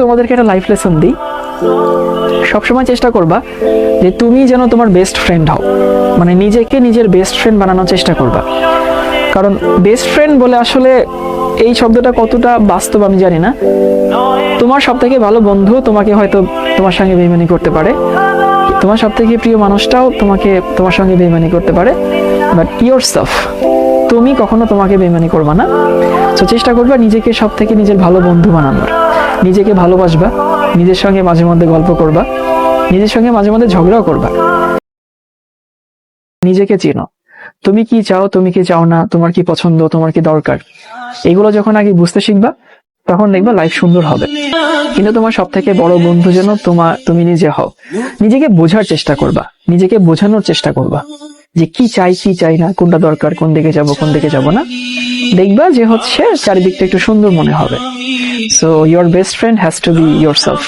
তোমাদেরকে একটা life lesson দিই, সবসময় চেষ্টা করবা যে তুমি যেন তোমার বেস্ট ফ্রেন্ড হও, মানে নিজেকে নিজের বেস্ট ফ্রেন্ড বানানোর চেষ্টা করবা। কারণ বেস্ট ফ্রেন্ড বলে আসলে এই শব্দটা কতটা বাস্তব আমি জানি না। তোমার সব থেকে ভালো বন্ধু তোমাকে হয়তো তোমার সঙ্গে বেইমানি করতে পারে, তোমার সব থেকে প্রিয় মানুষটাও তোমার সঙ্গে বেইমানি করতে পারে, বাট ইয়োরসেলফ, তুমি কখনো তোমাকে বেইমানি করবা না। তো চেষ্টা করবা নিজেকে সব থেকে নিজের ভালো বন্ধু বানানোর, নিজেকে ভালোবাসবা, নিজের সঙ্গে মাঝে মধ্যে গল্প করবা, নিজের সঙ্গে মাঝে মধ্যে ঝগড়াও করবা। নিজেকে চেনো, তুমি কি চাও, তুমি কি চাও না, তোমার কি পছন্দ, তোমার কি দরকার, এগুলো যখন আগে বুঝতে শিখবা তখন দেখবা লাইফ সুন্দর হবে। কিন্তু তোমার সব থেকে বড় বন্ধু যেন তুমি নিজে হও। নিজেকে বোঝার চেষ্টা করবা, নিজেকে বোঝানোর চেষ্টা করবা যে কি চাই কি চাই না, কোনটা দরকার, কোন দিকে যাব কোন দিকে যাব না। দেখবা যে চারিদিকটা একটু সুন্দর মনে হবে। So your best friend has to be yourself.